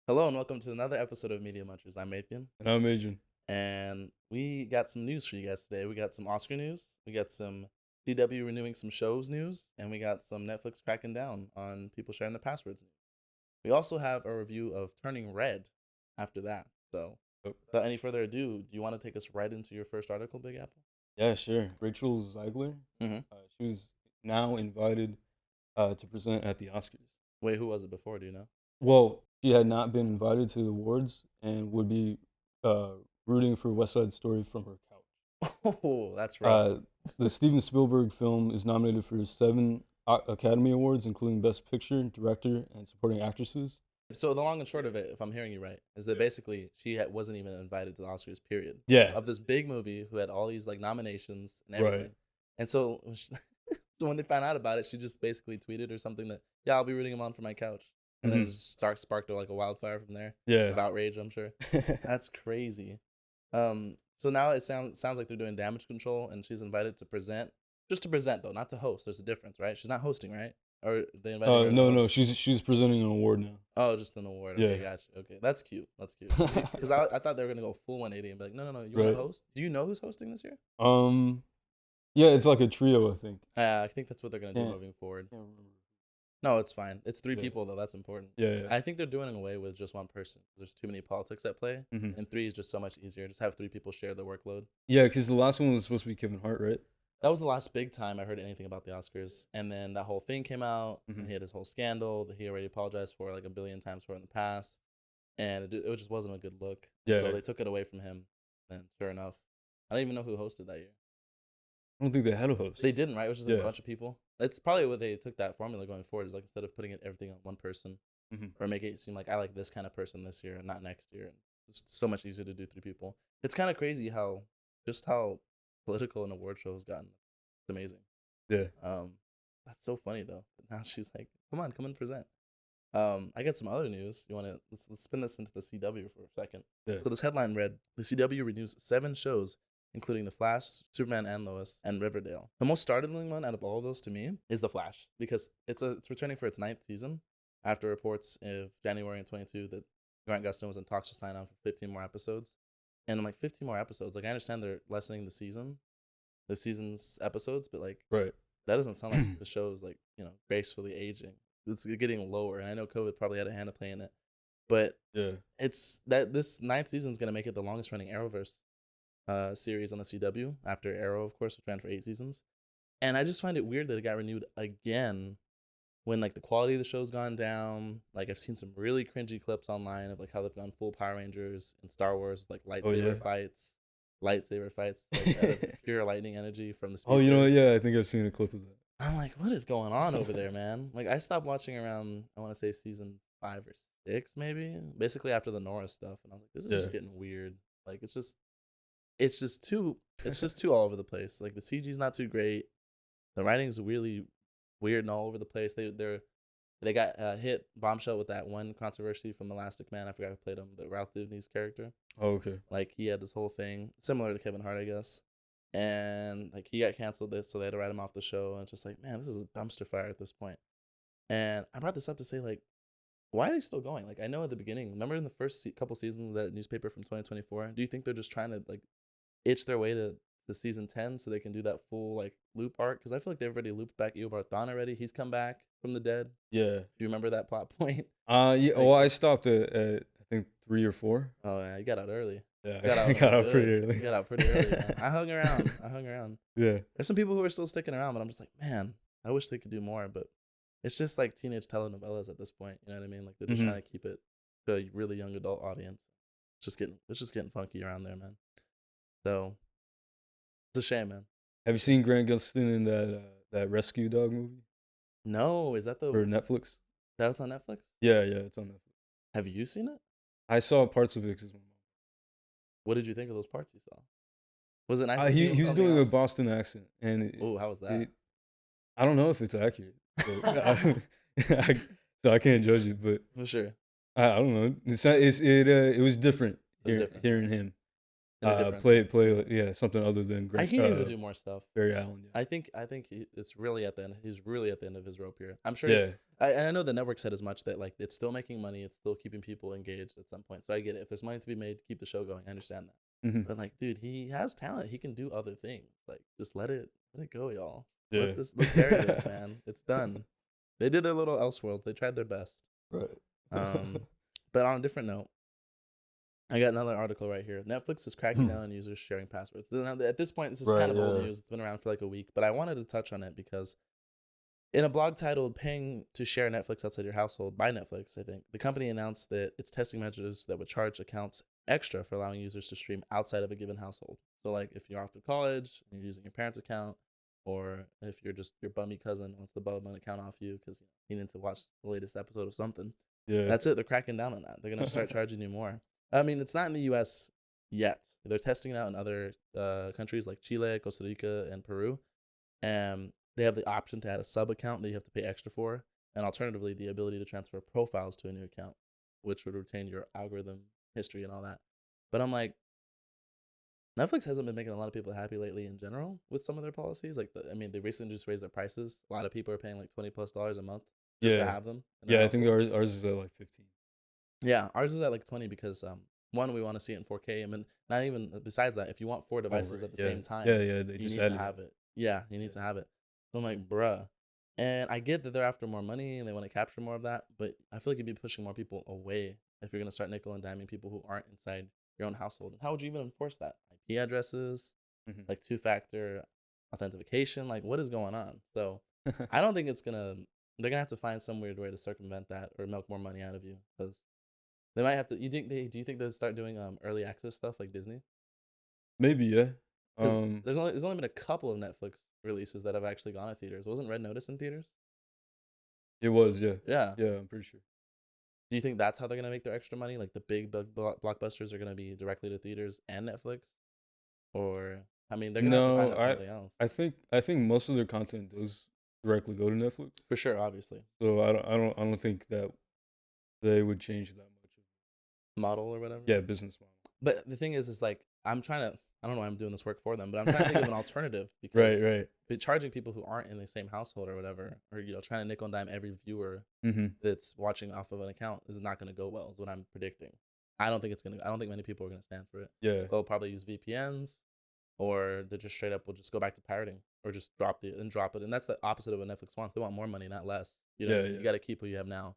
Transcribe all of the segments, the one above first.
Hello and welcome to another episode of Media Munchers. I'm Mathian, And I'm Adrian. and we got some news for you guys today. We got some Oscar news, we got some CW renewing some shows news, and we got some Netflix cracking down on people sharing their passwords news. We also have a review of Turning Red after that. So, without any further ado, do you want to take us right into your first article, Big Apple? Yeah, sure. Rachel Zeigler. Mm-hmm. She was now invited to present at the Oscars. Wait, who was it before? Do you know? Well, she had not been invited to the awards and would be rooting for West Side Story from her couch. Oh, that's rough. The Steven Spielberg film is nominated for 7 Academy Awards, including Best Picture, Director, and Supporting Actresses. So the long and short of it, if I'm hearing you right, is that basically she wasn't even invited to the Oscars, period. Yeah. Of this big movie who had all these like nominations and everything. Right. And so, so when they found out about it, she just basically tweeted or something that, yeah, I'll be rooting him on for my couch. And then it just sparked like a wildfire from there. Yeah. Of outrage, I'm sure. That's crazy. So now it sounds like they're doing Damage Control, and she's invited to present. Just to present, though, not to host. There's a difference, right? She's not hosting, right? Or they invited her to No, host? she's presenting an award now. Oh, just an award. Okay, gotcha. Okay, that's cute. That's cute. Because I thought they were gonna go full 180 and be like, no. You want to host? Do you know who's hosting this year? Yeah, it's like a trio, I think. I think that's what they're gonna do moving forward. No, it's fine. It's 3 people though. That's important. Yeah. I think they're doing away with just one person. There's too many politics at play, and 3 is just so much easier. Just have 3 people share the workload. Yeah, because the last one was supposed to be Kevin Hart, right? That was the last big time I heard anything about the Oscars. And then that whole thing came out, and he had his whole scandal that he already apologized for like a billion times for in the past. And it just wasn't a good look. Yeah. So they took it away from him. And sure enough, I don't even know who hosted that year. I don't think they had a host. They didn't, right? It was just like a bunch of people. It's probably what they took that formula going forward is like instead of putting everything on one person or make it seem like I like this kind of person this year and not next year. It's so much easier to do 3 people. It's kind of crazy how political an award show has gotten. It's amazing. Yeah. That's so funny though. Now she's like, come and present. I got some other news. You want to let's spin this into the CW for a second. Yeah. So this headline read: the CW renews 7 shows, including The Flash, Superman and Lois, and Riverdale. The most startling one out of all of those to me is The Flash, because it's returning for its 9th season after reports of January 22 that Grant Gustin was in talks to sign on for 15 more episodes. And I'm like, 15 more episodes? Like, I understand they're lessening the season's episods, but like, right. That doesn't sound like the show's like, gracefully aging. It's getting lower, and I know COVID probably had a hand to play in it. But it's that this 9th season is going to make it the longest running Arrowverse series on the CW after Arrow, of course, which ran for 8 seasons. And I just find it weird that it got renewed again when like the quality of the show's gone down. Like I've seen some really cringy clips online of like how they've gone full Power Rangers and Star Wars with like lightsaber fights, like, out of pure lightning energy from the speedsters. I think I've seen a clip of that. I'm like, what is going on over there, man? Like I stopped watching around, I want to say season 5 or 6 maybe, basically after the Nora stuff, and I was like, this is just getting weird. Like it's just too all over the place. Like the CG's not too great. The writing's really weird and all over the place. They got hit bombshell with that one controversy from Elastic Man. I forgot who played him, the Ralph Dibny's character. Oh, okay. Like he had this whole thing similar to Kevin Hart, I guess. And like he got canceled so they had to write him off the show. And it's just like, man, this is a dumpster fire at this point. And I brought this up to say, like, why are they still going? Like, I know at the beginning, remember in the first couple seasons of that newspaper from 2024, do you think they're just trying to like itch their way to season 10 so they can do that full like loop arc? Because I feel like they've already looped back Eobard Thawne already. He's come back from the dead. Yeah. Do you remember that plot point? Yeah. Well, I stopped at I think 3 or 4. Oh yeah, you got out early. Yeah, I got out pretty early. You got out pretty early, man. I hung around. Yeah. There's some people who are still sticking around, but I'm just like, man, I wish they could do more. But it's just like teenage telenovelas at this point. You know what I mean? Like they're just trying to keep it to a really young adult audience. It's just getting funky around there, man. So it's a shame, man. Have you seen Grant Gustin in that Rescue Dog movie? No, is that for Netflix? That was on Netflix? Yeah, it's on Netflix. Have you seen it? I saw parts of it. What did you think of those parts you saw? Was it nice? He was doing a Boston accent, and how was that? I don't know if it's accurate, so I can't judge it. But for sure, I don't know. It was different. Hearing him. in a different. Play something other than He needs to do more stuff. Barry Allen. Yeah. I think it's really at the end. He's really at the end of his rope here. I'm sure. Yeah. I know the network said as much, that like it's still making money. It's still keeping people engaged at some point. So I get it. If there's money to be made, keep the show going. I understand that. Mm-hmm. But like, dude, he has talent. He can do other things. Like, just let it go, y'all. Yeah. Let's bury this, man. It's done. They did their little Elseworlds. They tried their best. Right. But on a different note, I got another article right here. Netflix is cracking down on users sharing passwords. At this point, this is kind of old news. It's been around for like a week, but I wanted to touch on it because in a blog titled "Paying to Share Netflix Outside Your Household" by Netflix, I think, the company announced that it's testing measures that would charge accounts extra for allowing users to stream outside of a given household. So like if you're off to college and you're using your parents' account, or if you're just your bummy cousin wants to borrow an account off you because he needs to watch the latest episode of something. Yeah. That's it. They're cracking down on that. They're going to start charging you more. I mean, it's not in the U.S. yet. They're testing it out in other countries like Chile, Costa Rica, and Peru. And they have the option to add a sub account that you have to pay extra for. And alternatively, the ability to transfer profiles to a new account, which would retain your algorithm history and all that. But I'm like, Netflix hasn't been making a lot of people happy lately in general with some of their policies. Like, they recently just raised their prices. A lot of people are paying like $20+ a month just to have them. Yeah, I think ours is at like 15. Yeah, ours is at like 20 because one, we want to see it in 4K, and then not even besides that, if you want 4 devices at the same time, they you just need to have it. Yeah, you need to have it. So I'm like, bruh. And I get that they're after more money and they want to capture more of that, but I feel like you'd be pushing more people away if you're gonna start nickel and diming people who aren't inside your own household. And how would you even enforce that? IP addresses, like 2-factor authentication, like what is going on? So I don't think they're gonna have to find some weird way to circumvent that or milk more money out of you, because they might have to. Do you think they'll start doing early access stuff like Disney? Maybe, yeah. There's only been a couple of Netflix releases that have actually gone to theaters. Wasn't Red Notice in theaters? It was, yeah. Yeah. Yeah, I'm pretty sure. Do you think that's how they're gonna make their extra money? Like the big blockbusters are gonna be directly to theaters and Netflix, or I mean, they're gonna have to find out something else. I think most of their content does directly go to Netflix for sure, obviously. So I don't think that they would change that much model or whatever. Yeah, business model. But the thing is like I don't know why I'm doing this work for them, but I'm trying to think of an alternative, because right. Charging people who aren't in the same household or whatever, or trying to nickel and dime every viewer that's watching off of an account is not going to go well, is what I'm predicting. I don't think many people are going to stand for it. Yeah, they'll probably use VPNs, or they just straight up will just go back to pirating, or just drop it. And that's the opposite of what Netflix wants. They want more money, not less. You got to keep what you have now.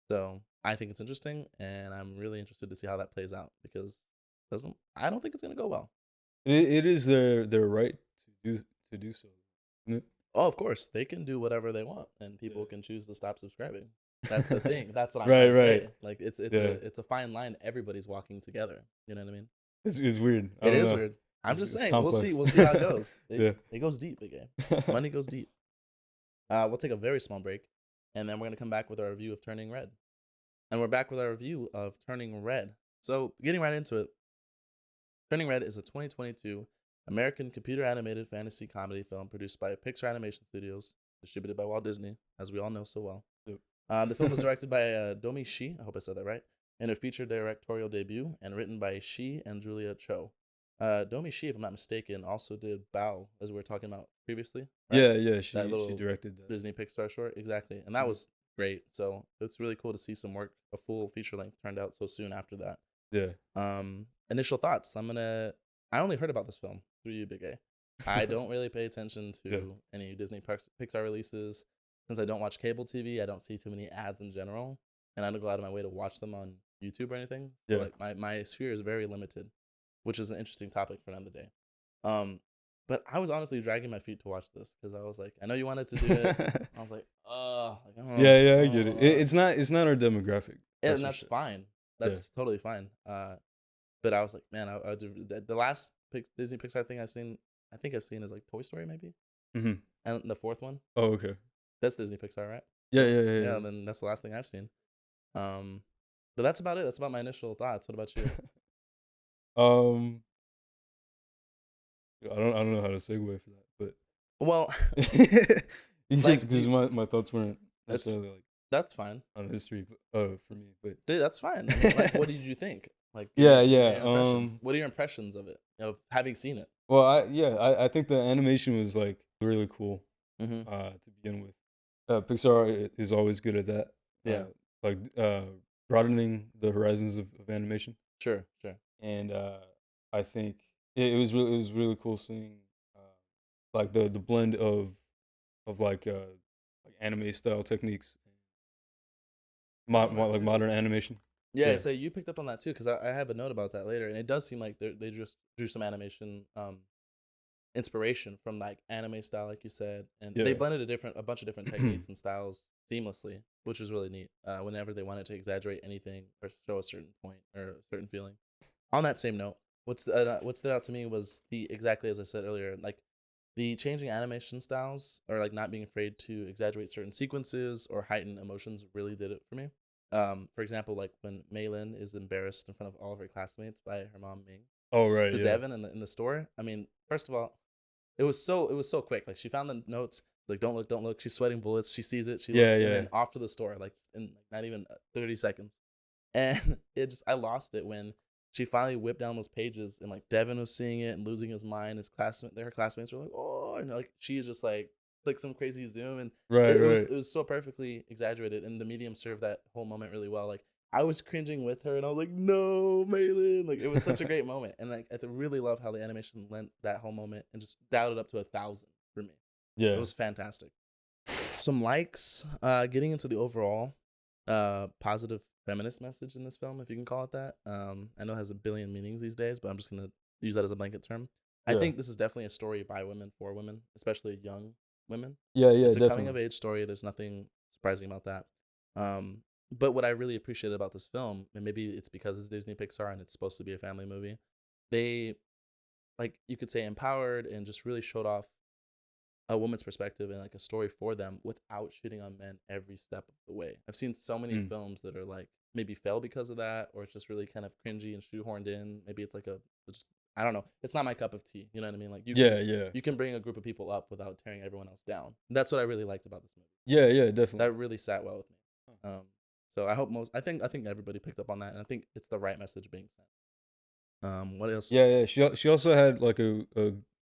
So I think it's interesting, and I'm really interested to see how that plays out, because I don't think it's going to go well. It is their right to do so, isn't it? Oh, of course, they can do whatever they want, and people can choose to stop subscribing. That's the thing. That's what I'm trying to say. Like it's a fine line. Everybody's walking together. You know what I mean? It's weird. It is weird. I'm just saying. Complex. We'll see how it goes. It goes deep, the game. Money goes deep. We'll take a very small break, and then we're gonna come back with our review of Turning Red. And we're back with our review of Turning Red. So getting right into it, Turning Red is a 2022 American computer-animated fantasy comedy film produced by Pixar Animation Studios, distributed by Walt Disney, as we all know so well. The film was directed by Domi Shi, I hope I said that right, and a featured directorial debut, and written by Shi and Julia Cho. Domi Shi, if I'm not mistaken, also did Bao, as we were talking about previously. Right? Yeah, she directed that. Disney Pixar short, exactly. And that was great. So it's really cool to see some work, a full feature length, turned out so soon after that. Yeah. Initial thoughts. I only heard about this film through you, Big A. I don't really pay attention to any Disney Pixar releases. Since I don't watch cable TV, I don't see too many ads in general, and I don't go out of my way to watch them on YouTube or anything. So like my sphere is very limited, which is an interesting topic for another day. But I was honestly dragging my feet to watch this, because I was like, I know you wanted to do it. I was like, I get it. It's not our demographic. And that's fine. That's totally fine. But I was like, man, I do, the last Disney Pixar thing I've seen is like Toy Story, maybe. And the fourth one. Oh, okay. That's Disney Pixar, right? Yeah. Yeah, then that's the last thing I've seen. But that's about it. That's about my initial thoughts. What about you? I don't know how to segue for that, but well, because my thoughts weren't necessarily that's fine on history for me, but dude, that's fine. I mean, like, what did you think? Like, Yeah, give me yeah. your impressions. What are your impressions of it, of having seen it? Well, I think the animation was like really cool Mm-hmm. to begin with. Pixar is always good at that. Yeah. Like broadening the horizons of animation. Sure. Sure. And I think it was really cool seeing like the blend of like anime style techniques, like modern animation. Yeah, Yeah, so you picked up on that too, because I have a note about that later, and it does seem like they just drew some animation inspiration from like anime style, like you said, and they yeah, blended a bunch of different techniques and styles seamlessly, which was really neat. Whenever they wanted to exaggerate anything or show a certain point or a certain feeling. On that same note, what stood out to me was the exactly as I said earlier, like the changing animation styles or like not being afraid to exaggerate certain sequences or heighten emotions really did it for me. For example, like when Maylin is embarrassed in front of all of her classmates by her mom Ming oh right, to yeah, Devin in the store. I mean, first of all, it was so quick. Like she found the notes, like don't look, don't look. She's sweating bullets. She sees it. She yeah, looks, and yeah, then off to the store, like in like, not even 30 seconds. And it just I lost it when she finally whipped down those pages and like Devin was seeing it and losing his mind. Her classmates were like, oh, and like she is just like some crazy zoom, and right, it right. was so perfectly exaggerated, and the medium served that whole moment really well. Like I was cringing with her, and I was like, no, Malin. Like it was such a great moment, and like I really love how the animation lent that whole moment and just dialed it up to 1,000 for me. It Yeah, was fantastic. Some likes. Getting into the overall positive feminist message in this film, if you can call it that. I know it has a billion meanings these days, but I'm just gonna use that as a blanket term. I yeah, think this is definitely a story by women for women, especially young women. yeah, yeah, It's a coming of definitely. age story. There's nothing surprising about that. But what I really appreciated about this film, and maybe it's because it's Disney Pixar and it's supposed to be a family movie, they like you could say empowered and just really showed off a woman's perspective and like a story for them without shitting on men every step of the way. I've seen so many Mm. films that are like maybe fail because of that, or it's just really kind of cringy and shoehorned in. Maybe it's like just I don't know. It's not my cup of tea. You know what I mean? Like Yeah, yeah, you can bring a group of people up without tearing everyone else down. That's what I really liked about this movie. yeah, yeah, definitely. That really sat well with me. So I hope I think everybody picked up on that, and I think it's the right message being sent. What else? Yeah, yeah. She also had like a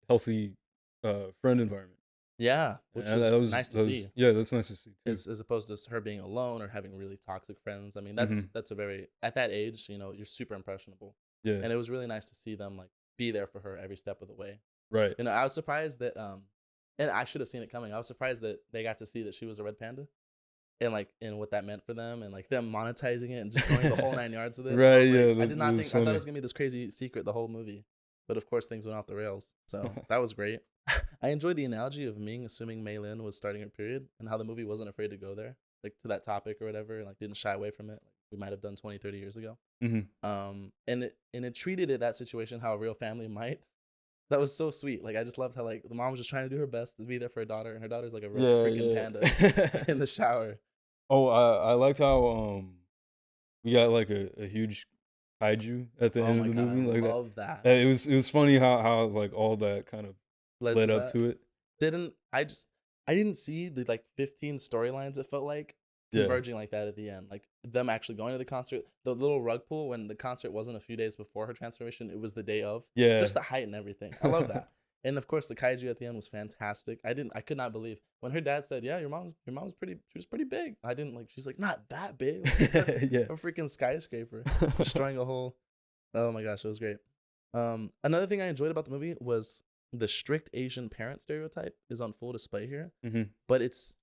healthy friend environment, Yeah, which and was nice to that see. was yeah, that's nice to see too. As opposed to her being alone or having really toxic friends. I mean, Hmm. that's a very at that age, you're super impressionable, Yeah, and it was really nice to see them like be there for her every step of the way. right. I was surprised that and I should have seen it coming. I was surprised that they got to see that she was a red panda and like and what that meant for them and like them monetizing it and just going the whole 9 yards with it. And I Right, was yeah, like, I did that not was think I thought it funny. was gonna be this crazy secret the whole movie, but of course things went off the rails. So that was great. I enjoyed the analogy of Ming assuming Mei Lin was starting her period and how the movie wasn't afraid to go there, like to that topic or whatever, and like didn't shy away from it, like we might have done 20, 30 years ago. Hmm. And it treated it that situation how a real family might. That was so sweet. Like I just loved how like the mom was just trying to do her best to be there for her daughter, and her daughter's like a real Yeah, freaking panda yeah. in the shower. Oh, I liked how we got like a huge kaiju at the Oh end of my the god, I movie like that. love that. It was funny how like all that kind of Led led to up that. to it. Didn't I just I didn't see the like 15 storylines it felt like Yeah. converging like that at the end. Like them actually going to the concert, the little rug pull when the concert wasn't a few days before her transformation, it was the day of. Yeah. Just the height and everything. I love that. And of course the kaiju at the end was fantastic. I could not believe when her dad said, "Yeah, your mom's pretty she was pretty big." I didn't like she's like, "Not that big." Like, that's Yeah. a freaking skyscraper destroying a whole. Oh my gosh, it was great. Another thing I enjoyed about the movie was the strict Asian parent stereotype is on full display here, Hmm. but it's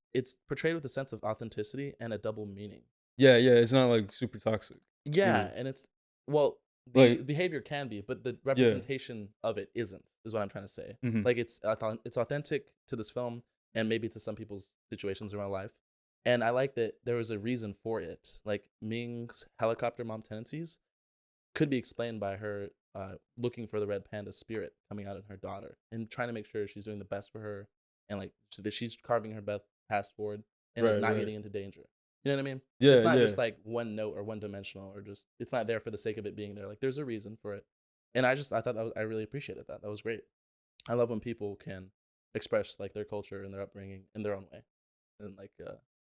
portrayed with a sense of authenticity and a double meaning. Yeah, yeah, it's not like super toxic Yeah, either. and it's well, the Like, behavior can be, but the yeah. representation of it isn't. Is what I'm trying to say. Hmm. Like it's authentic to this film and maybe to some people's situations in real life. And I like that there was a reason for it. Like Ming's helicopter mom tendencies could be explained by her looking for the red panda spirit coming out in her daughter and trying to make sure she's doing the best for her and like so that she's carving her best path forward and like Right, not right. getting into danger. You know what I mean? Yeah, It's not yeah. just like one note or one dimensional or just it's not there for the sake of it being there. Like there's a reason for it. And I thought I really appreciated that. That was great. I love when people can express like their culture and their upbringing in their own way and like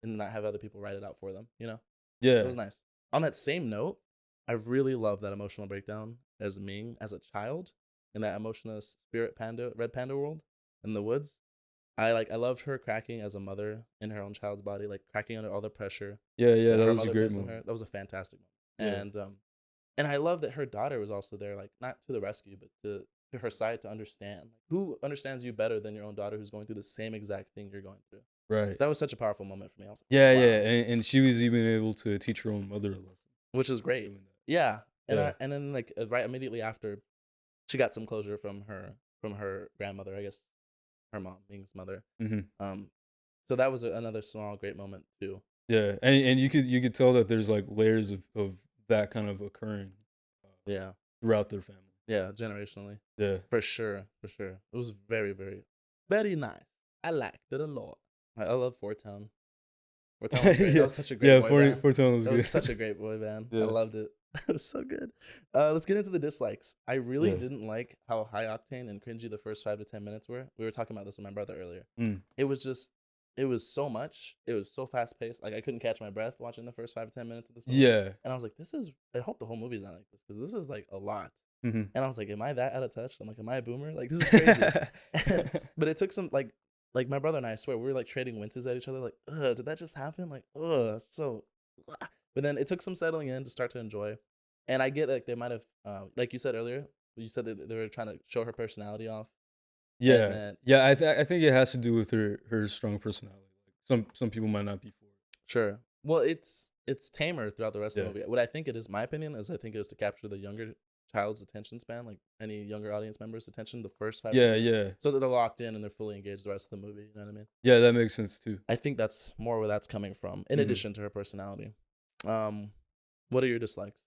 and not have other people write it out for them, you know? It Yeah. was nice. On that same note, I really love that emotional breakdown as Ming as a child in that emotional spirit panda, red panda world in the woods. I loved her cracking as a mother in her own child's body, like cracking under all the pressure Yeah, that that her was a mother great placed on her. moment. That was a fantastic Yeah. moment. And I love that her daughter was also there, like not to the rescue, but to her side to understand. Like, who understands you better than your own daughter who's going through the same exact thing you're going through? Right. That was such a powerful moment for me. I was Yeah, like, yeah, wow, and she was even able to teach her own mother a lesson which is great. doing that. Yeah, Yeah. and then like right immediately after, she got some closure from her grandmother, I guess her mom, Ming's mother. Mhm. Um, so that was another small great moment too. Yeah, and you could tell that there's like layers of that kind of occurring Yeah, throughout their family. yeah, generationally, Yeah. for sure, for sure. It was very, very, very nice. I liked it a lot. I love Fort Town. Fort Town was great. That Yeah. was such a great Yeah, boy band. 4 was That was good. such a great boy band. I Yeah. loved it. It was so good. Let's get into the dislikes. I really Yeah. didn't like how high octane and cringy the first 5 to 10 minutes were. We were talking about this with my brother earlier. Mm. It was just, it was so much. It was so fast paced. Like I couldn't catch my breath watching the first 5 to 10 minutes of this movie. Yeah. And I was like, this is. I hope the whole movie's not like this because this is like a lot. Mhm. And I was like, am I that out of touch? I'm like, am I a boomer? Like this is crazy. But it took some like my brother and I swear we were like trading winces at each other. Like, did that just happen? Like, so. But then it took some settling in to start to enjoy. And I get like they might have, like you said earlier, you said that they were trying to show her personality off. Yeah. then- Yeah, I think it has to do with her strong personality. Like some people might not be for it. Sure. Well, it's tamer throughout the rest of Yeah. the movie. What I think it is, my opinion, is I think it was to capture the younger child's attention span, like any younger audience member's attention, the first 5 minutes, Yeah. so that they're locked in and they're fully engaged the rest of the movie. You know what I mean? Yeah, that makes sense too. I think that's more where that's coming from, in Mhm. addition to her personality. What are your dislikes?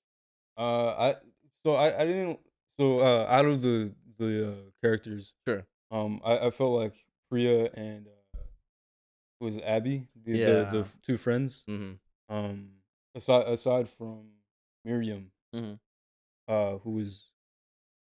I didn't out of the characters, Sure. I felt like Priya and was it Abby, the Yeah. two friends. Mm-hmm. Aside from Miriam, Mm-hmm. who was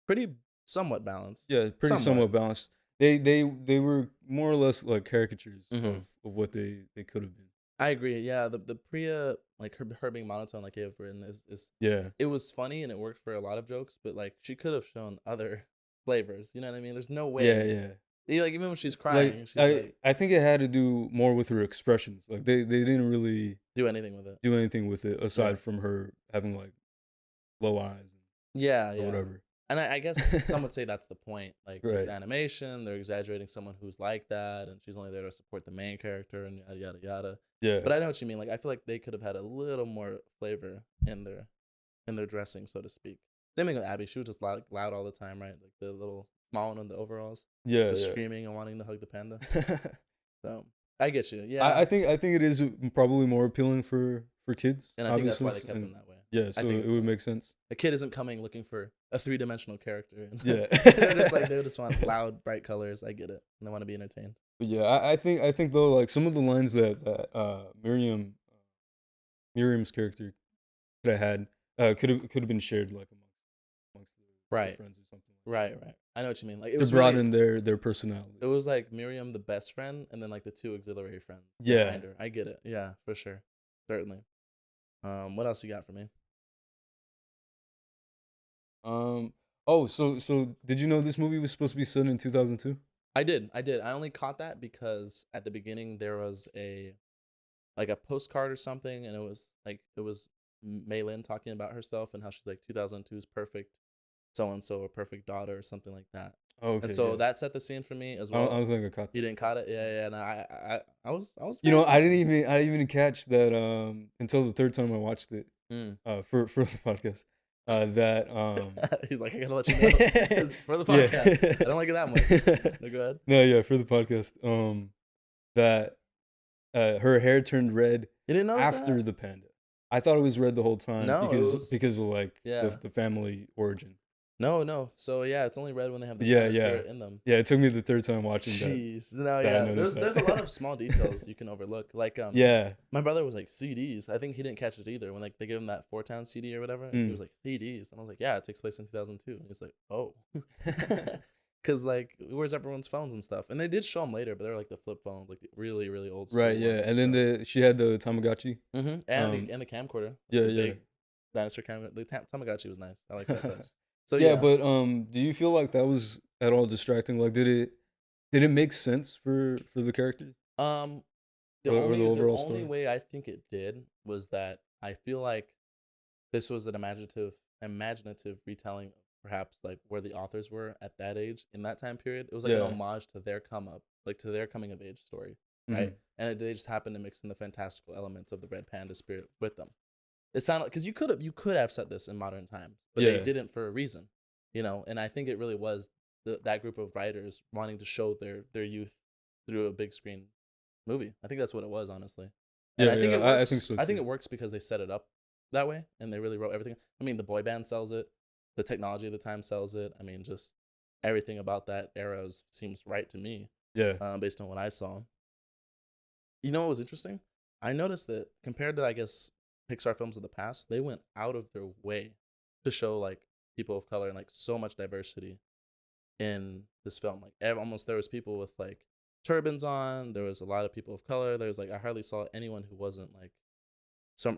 Pretty somewhat balanced. pretty somewhat balanced. They were more or less like caricatures Mhm. of what they could have been. I agree. Yeah, the Priya, like her being monotone, like you've written, is Yeah. it was funny and it worked for a lot of jokes, but like she could have shown other flavors. You know what I mean? There's no way. Yeah. Like even when she's crying, she's I think it had to do more with her expressions. Like they didn't really do anything with it. do anything with it aside Yeah. from her having like low eyes Yeah, or yeah. whatever. And I guess some would say that's the point. Like it's Right. animation, they're exaggerating someone who's like that, and she's only there to support the main character and yada yada yada. Yeah. But I know what you mean. Like I feel like they could have had a little more flavor in their dressing, so to speak. Same thing with Abby. She was just loud all the time, right? Like the little small one in the overalls, Yeah. was screaming and wanting to hug the panda. So I get you. Yeah, I think it is probably more appealing for kids. and I think that's why they obviously, kept and- them that way. Yeah, so think it it's would fine. make sense. A kid isn't coming looking for a 3-dimensional character. Yeah. They're just like they just want loud, bright colors. I get it, and they want to be entertained. But yeah, I think though, like some of the lines that Miriam's character could have had could have been shared like amongst the Right. friends or something. Right. I know what you mean. Like it To was broaden their personality. It was like Miriam, the best friend, and then like the two auxiliary friends. Yeah. behind her. I get it. Yeah, for sure, certainly. What else you got for me? Oh, so did you know this movie was supposed to be set in 2002? I did. I only caught that because at the beginning there was a postcard or something, and it was Maylin talking about herself and how she's like 2002 is perfect, so and so a perfect daughter or something like that. Oh, okay. And so yeah. that set the scene for me as I well. don't think I caught You that. didn't caught it, yeah. No, I was. You know, paying I attention. didn't even catch that until the third time I watched it for the podcast. He's like, I gotta let you know for the podcast. Yeah. I don't like it that much. No, go ahead. No, yeah, for the podcast. That her hair turned red You didn't notice after that? the panda. I thought it was red the whole time No, because of like Yeah. the family origin. No. So yeah, it's only red when they have the Yeah, panda yeah. spirit in them. Yeah, it took me the third time watching that. Jeez. No, that I yeah. noticed There's that. a lot of small details you can overlook. Like Yeah. my brother was like CDs. I think he didn't catch it either when like they gave him that 4-town CD or whatever. He was like CDs, and I was like, yeah, it takes place in 2002. And he's like, oh, because like where's everyone's phones and stuff? And they did show them later, but they're like the flip phones, like the really really old. Right, yeah. And then she had the Tamagotchi. and the camcorder. Yeah, the yeah. big Dinosaur camera. The Tamagotchi was nice. I like that touch. So Yeah, yeah, but do you feel like that was at all distracting? Like, did it make sense for the character um, or the the overall only story? way I think it did was that I feel like this was an imaginative retelling of perhaps like where the authors were at that age in that time period. It was like an Yeah. homage to their come up, like to their coming of age story, right? Hmm. And they just happened to mix in the fantastical elements of the Red Panda spirit with them. It sounded because you could have set this in modern times, but they Yeah. didn't for a reason, you know. And I think it really was that group of writers wanting to show their youth through a big screen movie. I think that's what it was, honestly. And Yeah, I think yeah, it I think works. so I think too. it works because they set it up that way and they really wrote everything. I mean, the boy band sells it. The technology of the time sells it. I mean, just everything about that era seems right to me, Yeah. based on what I saw. You know what was interesting? I noticed that compared to, I guess, Pixar films of the past, they went out of their way to show like people of color and like so much diversity in this film. Like almost there was people with like turbans on. There was a lot of people of color. There was like I hardly saw anyone who wasn't like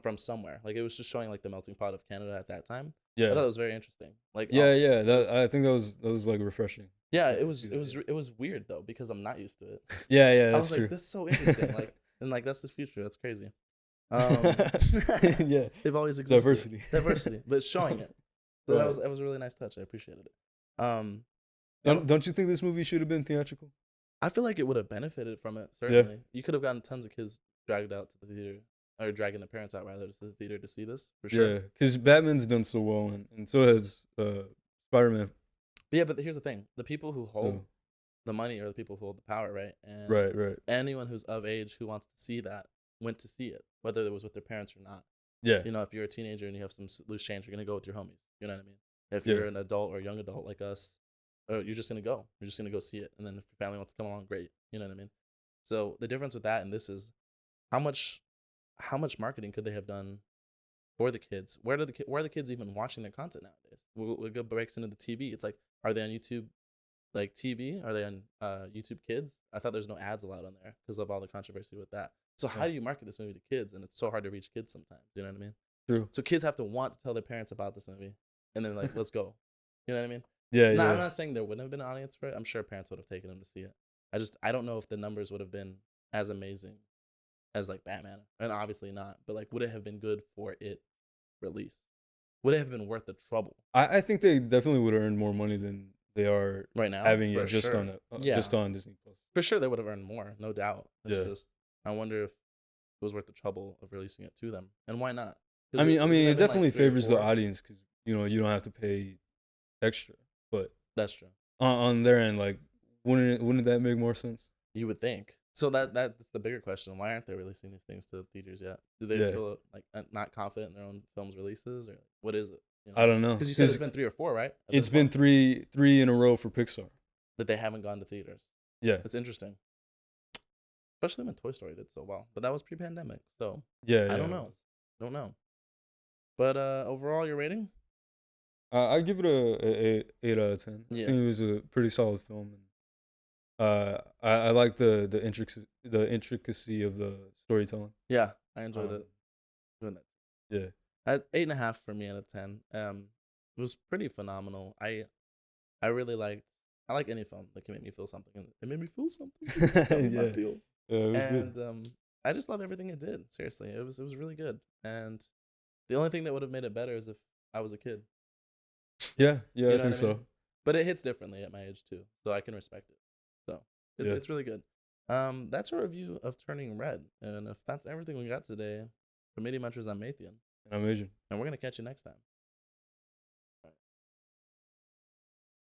from somewhere. Like it was just showing like the melting pot of Canada at that time. I Yeah. thought it was very interesting. Like Yeah, yeah. it That was I think that was like refreshing yeah, to see that. Yeah. it was weird though because I'm not used to it. Yeah, yeah, I that's was like, true. this is so interesting. Like and like that's the future. That's crazy. Um, Yeah. they've always existed Diversity. diversity, but showing it. So Right. that was a really nice touch. I appreciated it. And Don't you think this movie should have been theatrical? I feel like it would have benefited from it. Yeah. Certainly, you could have gotten tons of kids dragged out to the theater, or dragging the parents out rather to the theater to see this for sure. Yeah, because Batman's done so well, and so has Spider-Man. But yeah, but here's the thing: the people who hold So, the money are the people who hold the power, right? And right, right. anyone who's of age who wants to see that went to see it, whether it was with their parents or not. Yeah, You know, if you're a teenager and you have some loose change, you're gonna go with your homies. You know what I mean? If yeah, you're an adult or a young adult like us, you're just gonna go. You're just gonna go see it, and then if your family wants to come along, great. You know what I mean? So the difference with that and this is how much marketing could they have done for the kids? Where are the kids even watching their content nowadays? We'll go breaks into the TV. It's like, are they on YouTube like TV? Are they on YouTube Kids? I thought there's no ads allowed on there because of all the controversy with that. So how yeah. do you market this movie to kids? And it's so hard to reach kids sometimes. You know what I mean? True. So kids have to want to tell their parents about this movie, and then like, let's go. You know what I mean? Yeah, No, I'm yeah, not saying there wouldn't have been an audience for it. I'm sure parents would have taken them to see it. I don't know if the numbers would have been as amazing as like Batman, and obviously not. But like, would it have been good for it release? Would it have been worth the trouble I think they definitely would earn more money than they are right now? having For it just sure. on Yeah, just on Disney Plus. for sure they would have earned more, no doubt. It's Yeah. just I wonder if it was worth the trouble of releasing it to them, and why not? I mean, Isn't it it been like definitely 3 or favors the 4? audience because you don't have to pay extra. But That's true. on their end, like, wouldn't that make more sense? You would think. So that's the bigger question. Why aren't they releasing these things to theaters yet? Do they Yeah, feel like not confident in their own film's releases, or what is it? You I know, don't know because you said it's because been 3 or 4, right? At it's this been point, three in a row for Pixar. that they haven't gone to theaters. Yeah, It's interesting, especially when Toy Story did so well. But that was pre-pandemic, so yeah, I yeah. don't know. But overall, your rating? I give it a 8 out of 10. I Yeah, think it was a pretty solid film, and I like the intricacy of the storytelling. yeah, I enjoyed Um, it doing that. yeah, 8.5 for me out of 10. It was pretty phenomenal. I really liked. I like any film that can make me feel something, and it made me feel something. Got me in my yeah, feels. it was good. And I just love everything it did. Seriously, it was really good. And the only thing that would have made it better is if I was a kid. Yeah, yeah, You I know think what I mean? so. But it hits differently at my age too, so I can respect it. So Yeah, it's really good. That's a review of Turning Red, and if that's everything we got today, for Media Munchers, I'm Mathian, and I'm Asian. and we're gonna catch you next time.